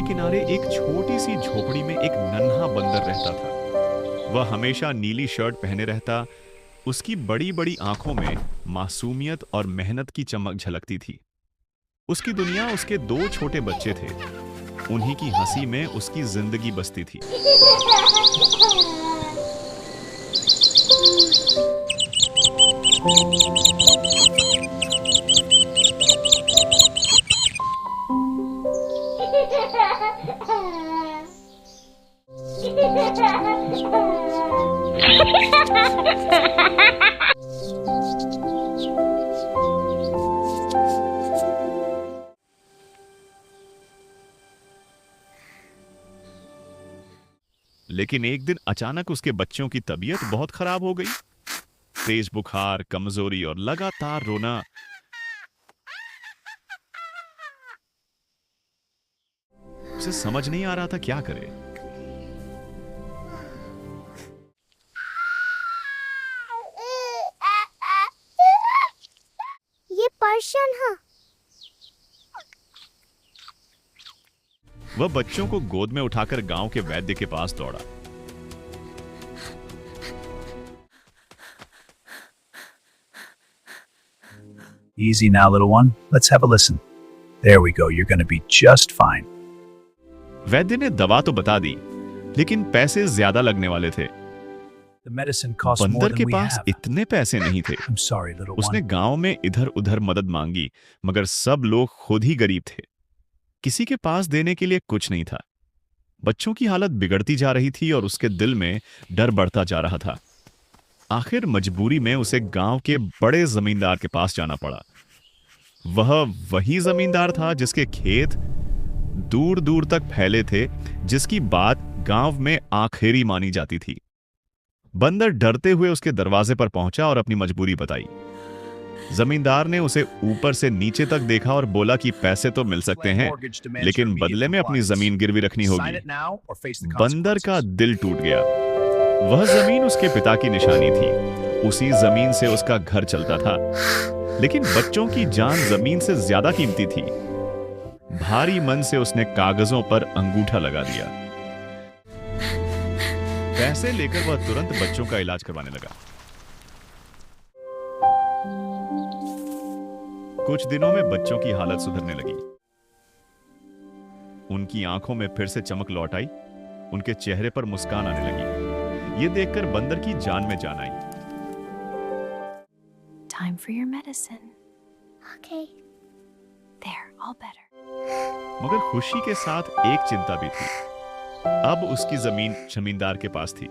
किनारे एक छोटी सी झोपड़ी में एक नन्हा बंदर रहता था। वह हमेशा नीली शर्ट पहने रहता। उसकी बड़ी बड़ी आंखों में मासूमियत और मेहनत की चमक झलकती थी। उसकी दुनिया उसके दो छोटे बच्चे थे। उन्हीं की हंसी में उसकी जिंदगी बसती थी। लेकिन एक दिन अचानक उसके बच्चों की तबीयत बहुत खराब हो गई। तेज बुखार, कमजोरी और लगातार रोना। उसे समझ नहीं आ रहा था क्या करे। ये पर्शियन है। वह बच्चों को गोद में उठाकर गांव के वैद्य के पास दौड़ा। Easy now, little one. Let's have a listen. There we go. You're going to be just fine. वैद्य ने दवा तो बता दी, लेकिन पैसे ज्यादा लगने वाले थे। The medicine costs more बंदर के than we पास have. इतने पैसे नहीं थे। I'm sorry, little उसने one. गांव में इधर उधर मदद मांगी, मगर सब लोग खुद ही गरीब थे। किसी के पास देने के लिए कुछ नहीं था। बच्चों की हालत बिगड़ती जा रही थी और उसके दिल में डर बढ़ता जा रहा था। आखिर मजबूरी में उसे गांव के बड़े जमींदार के पास जाना पड़ा। वह वही जमींदार था जिसके खेत दूर दूर तक फैले थे, जिसकी बात गांव में आखिरी मानी जाती थी। बंदर डरते हुए उसके दरवाजे पर पहुंचा और अपनी मजबूरी बताई। जमींदार ने उसे ऊपर से नीचे तक देखा और बोला कि पैसे तो मिल सकते हैं, लेकिन बदले में अपनी जमीन गिरवी रखनी Sign होगी। it now or face the बंदर का consequences. दिल टूट गया। वह जमीन उसके पिता की निशानी थी। उसी जमीन से उसका घर चलता था, लेकिन बच्चों की जान जमीन से ज्यादा कीमती थी। भारी मन से उसने कागजों पर अंगूठा लगा दिया। पैसे लेकर वह तुरंत बच्चों का इलाज करवाने लगा। कुछ दिनों में बच्चों की हालत सुधरने लगी। उनकी आंखों में फिर से चमक लौट आई। उनके चेहरे पर मुस्कान आने लगी। ये देखकर बंदर की जान में जान आई। Time for your medicine. Okay. There, all better. मगर खुशी के साथ एक चिंता भी थी। अब उसकी जमीन जमींदार के पास थी।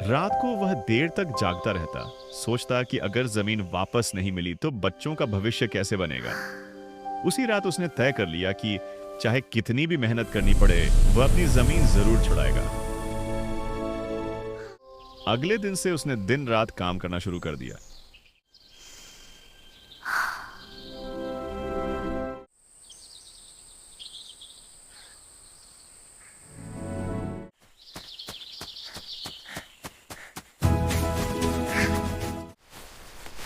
रात को वह देर तक जागता रहता, सोचता कि अगर जमीन वापस नहीं मिली तो बच्चों का भविष्य कैसे बनेगा। उसी रात उसने तय कर लिया कि चाहे कितनी भी मेहनत करनी पड़े, वह अपनी जमीन जरूर छुड़ाएगा। अगले दिन से उसने दिन रात काम करना शुरू कर दिया।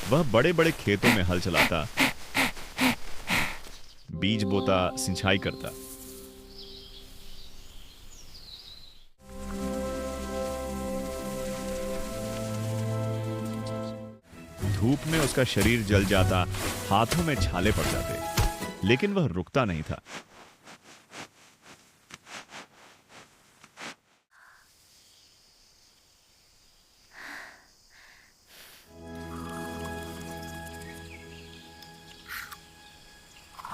वह बड़े बड़े खेतों में हल चलाता, बीज बोता, सिंचाई करता। धूप में उसका शरीर जल जाता, हाथों में छाले पड़ जाते, लेकिन वह रुकता नहीं था।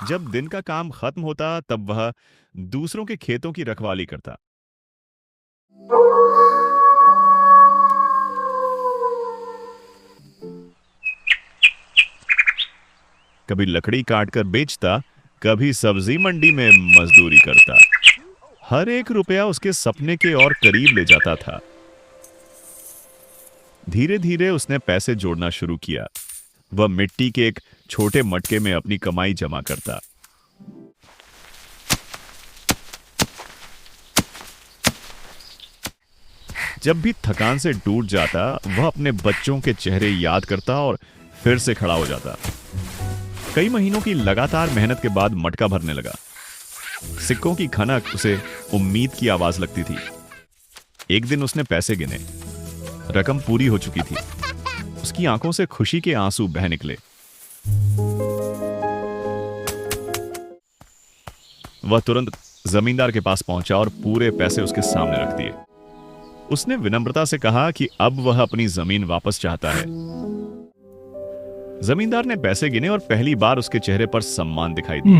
जब दिन का काम खत्म होता, तब वह दूसरों के खेतों की रखवाली करता। कभी लकड़ी काटकर बेचता, कभी सब्जी मंडी में मजदूरी करता। हर एक रुपया उसके सपने के और करीब ले जाता था। धीरे धीरे उसने पैसे जोड़ना शुरू किया। वह मिट्टी के एक छोटे मटके में अपनी कमाई जमा करता। जब भी थकान से टूट जाता, वह अपने बच्चों के चेहरे याद करता और फिर से खड़ा हो जाता। कई महीनों की लगातार मेहनत के बाद मटका भरने लगा। सिक्कों की खनक उसे उम्मीद की आवाज लगती थी। एक दिन उसने पैसे गिने। रकम पूरी हो चुकी थी। उसकी आंखों से खुशी के आंसू बह निकले। वह तुरंत जमींदार के पास पहुंचा और पूरे पैसे उसके सामने रख दिए। उसने विनम्रता से कहा कि अब वह अपनी जमीन वापस चाहता है। जमींदार ने पैसे गिने और पहली बार उसके चेहरे पर सम्मान दिखाई दिया।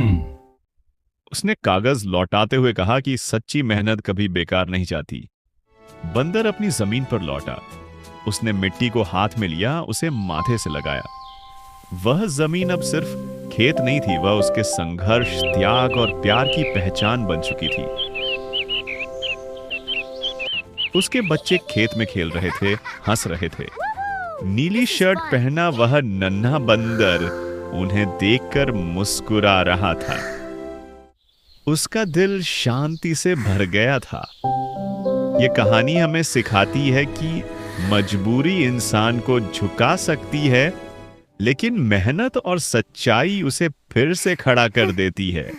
उसने कागज लौटाते हुए कहा कि सच्ची मेहनत कभी बेकार नहीं जाती। बंदर अपनी जमीन पर लौटा। उसने मिट्टी को हाथ में लिया, उसे माथे से लगाया। वह जमीन अब सिर्फ खेत नहीं थी, वह उसके संघर्ष, त्याग और प्यार की पहचान बन चुकी थी। उसके बच्चे खेत में खेल रहे थे, हंस रहे थे। नीली शर्ट पहना वह नन्हा बंदर उन्हें देखकर मुस्कुरा रहा था। उसका दिल शांति से भर गया था। यह कहानी हमें सिखाती है कि मजबूरी इंसान को झुका सकती है, लेकिन मेहनत और सच्चाई उसे फिर से खड़ा कर देती है।